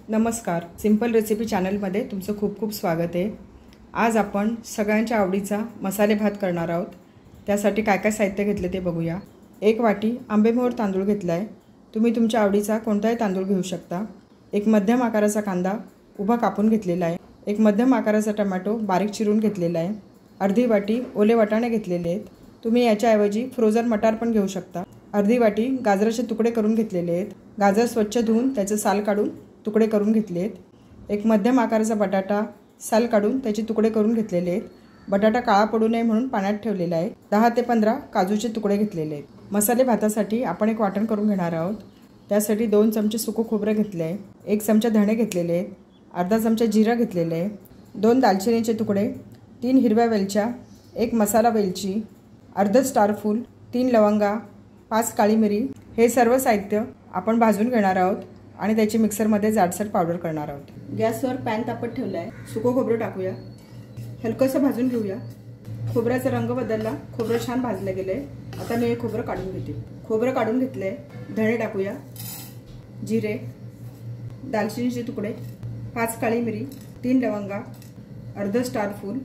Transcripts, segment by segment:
नमस्कार, simple recipe चॅनलमध्ये तुमचं खूप खूप स्वागत आहे। आज आपण सगळ्यांच्या आवडीचा मसाले भात करणार आहोत। त्यासाठी काय काय साहित्य घेतले ते बघूया। 1 वाटी आंबेमोहर तांदूळ घेतलाय। तुम्ही तुमच्या आवडीचा कोणताही तांदूळ घेऊ शकता। एक मध्यम आकाराचा कांदा उभा कापून घेतलेला आहे। एक मध्यम आकाराचा टोमॅटो बारीक चिरून घेतलेला आहे। अर्धी वाटी ओले वाटाणे घेतलेले आहेत। तुम्ही याच्याऐवजी फ्रोझन मटार पण घेऊ शकता। अर्धी वाटी गाजराचे तुकडे करून घेतलेले आहेत। गाजर स्वच्छ धुवून त्याचे साल काढून तुकडे करून घेतलेत। एक मध्यम आकाराचा बटाटा साल काढून त्याचे तुकडे करून घेतलेले आहेत। बटाटा काळा पडू नये म्हणून पाण्यात ठेवलेला आहे। 10 ते 15 काजूचे तुकडे घेतलेले आहेत। मसाले भातासाठी आपण एक वाटण करून घेणार आहोत। त्यासाठी 2 चमचे सुकं खोबरं घेतले आहे। 1 चमचा धणे घेतलेले आहेत। अर्धा चमचा जिरा घेतलेले आहे। 2 दालचिनीचे तुकडे, 3 हिरव्या वेलच्या, 1 मसाला वेलची, अर्ध स्टार फूल, 3 लवंगा, 5 काळी मिरी। हे सर्व साहित्य आपण भाजून घेणार आहोत आणि त्याची मिक्सरमध्ये जाडसर पावडर करणार आहोत। गॅसवर पॅन तापत ठेवला आहे। सुकं खोबरं टाकूया, हलकंसं भाजून घेऊया। खोबऱ्याचा रंग बदलला, खोबरं छान भाजलं गेलंय। आता मी हे खोबरं काढून घेते। खोबरं काढून घेतलंय। धणे टाकूया, जिरे, दालचिनीचे तुकडे, 5 काळी मिरी, 3 लवंगा, अर्ध स्टार फूल,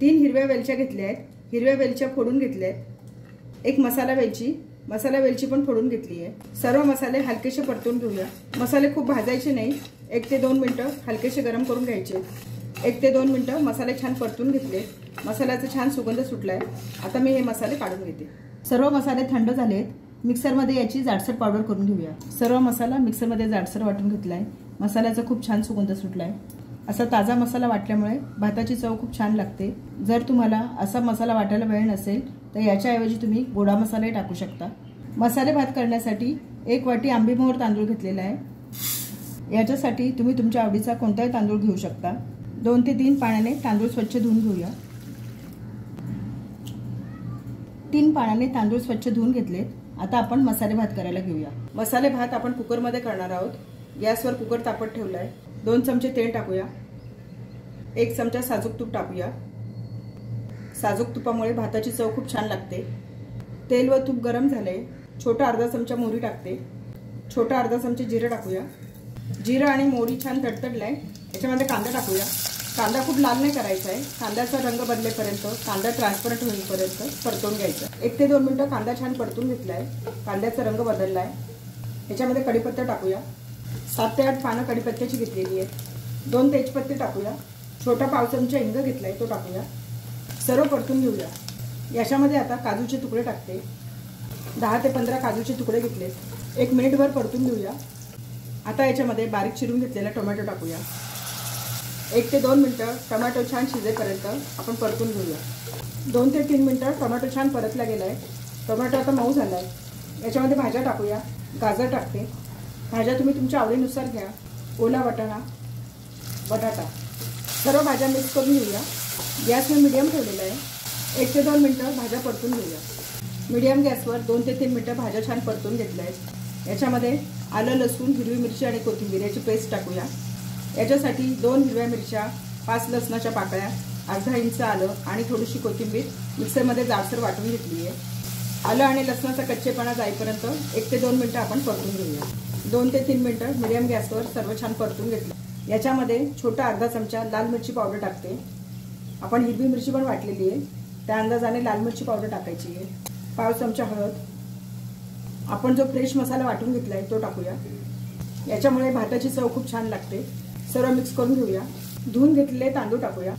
3 हिरव्या वेलच्या घेतल्या आहेत। हिरव्या वेलच्या फोडून घेतल्या आहेत। 1 मसाला वेलची पण फोडून घेतली आहे। सर्व मसाले हलकेसे परतून घेऊया। मसाले खूप भाजायचे नाही, 1 ते 2 मिनिटं हलकेसे गरम करून घ्यायचे। 1 ते 2 मिनिटं मसाले छान परतून घेतले। मसाल्याचा छान सुगंध सुटलाय। आता मी हे मसाले काढून घेते। सर्व मसाले थंड झालेत। मिक्सरमध्ये याची जाडसर पावडर करून घेऊया। सर्व मसाला मिक्सरमध्ये जाडसर वाटून घेतलाय। मसाल्याचा खूप छान सुगंध सुटलाय। असा ताजा मसाला वाटल्यामुळे भाताची चव खूप छान लागते। जर तुम्हाला असा मसाला वाटायला वेळ नसेल तर याच्याऐवजी तुम्ही गोडा मसालाही टाकू शकता। मसाले भात करण्यासाठी 1 वाटी आंबेमोहर तांदूळ घेतलेला आहे। याच्यासाठी तुम्ही तुमच्या आवडीचा कोणताही तांदूळ घेऊ शकता। 2 ते 3 पाण्याने तांदूळ स्वच्छ धुवून घेऊया। 3 पाण्याने तांदूळ स्वच्छ धुवून घेतले। आता आपण मसाले भात करायला घेऊया। मसाले भात आपण कुकरमध्ये करणार आहोत। गॅसवर कुकर तापत ठेवलाय। 2 चमचे तेल टाकूया। 1 चमचा साजूक तूप टाकूया। साजूक तुपामुळे भाताची चव खूप छान लागते। तेल व तूप गरम झाले। छोटा अर्धा चमचा मोहरी टाकते। छोटा अर्धा चमचा जिरे टाकूया। जिरे आणि मोहरी छान तडतडलाय। याच्यामध्ये कांदा टाकूया। कांदा खूप लाल नाही करायचा आहे। कांद्याचा रंग बदलेपर्यंत, कांदा ट्रान्सपरंट होईपर्यंत परतून घ्यायचा। 1 ते 2 मिनिटं कांदा छान परतून घेतलाय। कांद्याचा रंग बदललाय। याच्यामध्ये कढीपत्ता टाकूया। 7 ते 8 पानं कढीपत्त्याची घेतलेली आहेत। 2 तेजपत्ते टाकूया। छोटा पाव चमचा हिंग घेतलाय तो टाकूया। सर्व परतून घेऊया। याच्यामध्ये आता काजूचे तुकडे टाकते। 10 ते 15 काजूचे तुकडे घेतले। 1 मिनिटभर परतून घेऊया। आता याच्यामध्ये बारीक चिरून घेतलेला टोमॅटो टाकूया। 1 ते 2 मिनिटं टोमॅटो छान शिजेपर्यंत आपण परतून घेऊया। 2 ते 3 मिनिटं टोमॅटो छान परतला गेलाय। टोमॅटो आता मऊ झालाय। याच्यामध्ये भाज्या टाकूया। गाजर टाकते। भाज्या तुम्ही तुमच्या आवडीनुसार घ्या। ओला वाटाणा, बटाटा, सर्व भाज्या मिक्स करून घेऊया। गॅस मी मीडियम ठेवलेला आहे। 1 ते 2 मिनिटं भाज्या परतून घेऊया। मीडियम गॅसवर 2 ते 3 मिनिटं भाज्या छान परतून घेतल्या आहेत। याच्यामध्ये आलं, लसूण, हिरवी मिरची आणि कोथिंबीर याची पेस्ट टाकूया। याच्यासाठी 2 हिरव्या मिरच्या, 5 लसणाच्या पाकळ्या, अर्धा इंच आलं आणि थोडीशी कोथिंबीर मिक्सरमध्ये जाडसर वाटून घेतली आहे। आलं आणि लसणाचा कच्चेपणा जाईपर्यंत 1 ते 2 मिनिटं आपण परतून घेऊया। 2 ते 3 मिनिटं मीडियम गॅसवर सर्व छान परतून घेतलं। याच्यामध्ये छोटा अर्धा चमचा लाल मिरची पावडर टाकते। आपण हिरवी मिरची पण वाटलेली आहे, त्या अंदाजाने लाल मिरची पावडर टाकायची आहे। पाव चमचा हळद। आपण जो फ्रेश मसाला वाटून घेतलाय तो टाकूया। याच्यामुळे भाताची चव खूप छान लागते। सर्व मिक्स करून घेऊया। धुवून घेतलेले तांदूळ टाकूया।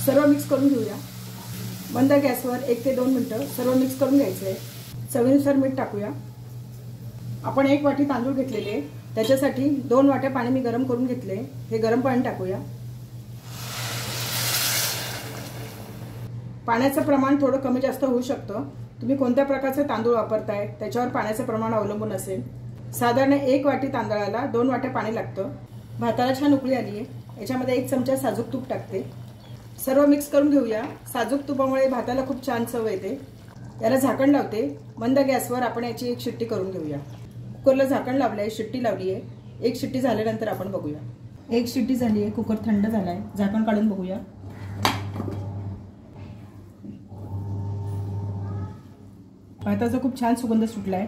सर्व मिक्स करून घेऊया। मंद गॅसवर 1 ते 2 मिनिटं सर्व मिक्स करून घ्यायचं आहे। चवीनुसार मीठ टाकूया। आपण 1 वाटी तांदूळ घेतलेले, त्याच्यासाठी 2 वाट्या पाणी मी गरम करून घेतले। हे गरम पाणी टाकूया। पाण्याचं प्रमाण थोडं कमी जास्त होऊ शकतं। तुम्ही कोणत्या प्रकारचे तांदूळ वापरताय त्याच्यावर पाण्याचं प्रमाण अवलंबून असेल। साधारण 1 वाटी तांदळाला 2 वाट्या पाणी लागतं। भाताला छान उकळी आली आहे। याच्यामध्ये 1 चमचा साजूक तूप टाकते। सर्व मिक्स करून घेऊया। साजूक तुपामुळे भाताला खूप छान चव येते। याला झाकण लावते। मंद गॅसवर आपण याची 1 शिट्टी करून घेऊया। कुकरला झाकण लावलंय, शिट्टी लावली आहे। 1 शिट्टी झाल्यानंतर आपण बघूया। 1 शिट्टी झाली आहे। कुकर थंड झालाय। झाकण काढून बघूया। भाताचा खूप छान सुगंध सुटलाय।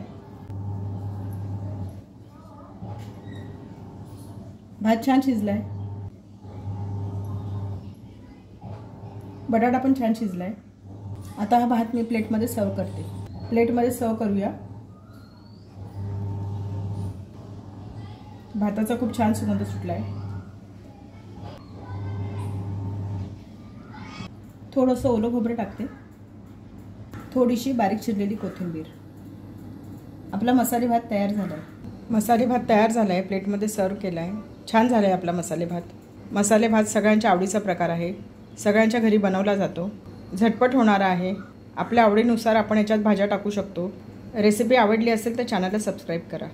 भात छान शिजला आहे. बटाटा पण छान शिजला आहे. आता हा भात मी प्लेटमध्ये सर्व करते. प्लेटमध्ये सर्व करूया. भाताचा खूप छान सुगंध सुटला आहे. थोडंसं ओलं खोबरं टाकते. थोडीशी बारीक चिरलेली कोथिंबीर. आपला मसाले भात तयार झाला आहे. मसाले भात तयार झाला आहे. प्लेटमध्ये सर्व केला आहे. छान झाला आहे आपला मसाले भात. मसाले भात सगळ्यांच्या आवडीचा प्रकार आहे. सगळ्यांच्या घरी बनवला जातो. झटपट होणारा आहे. आपल्या आवडीनुसार आपण याच्यात भाज्या टाकू शकतो. रेसिपी आवडली असेल तर चॅनलला सबस्क्राईब करा.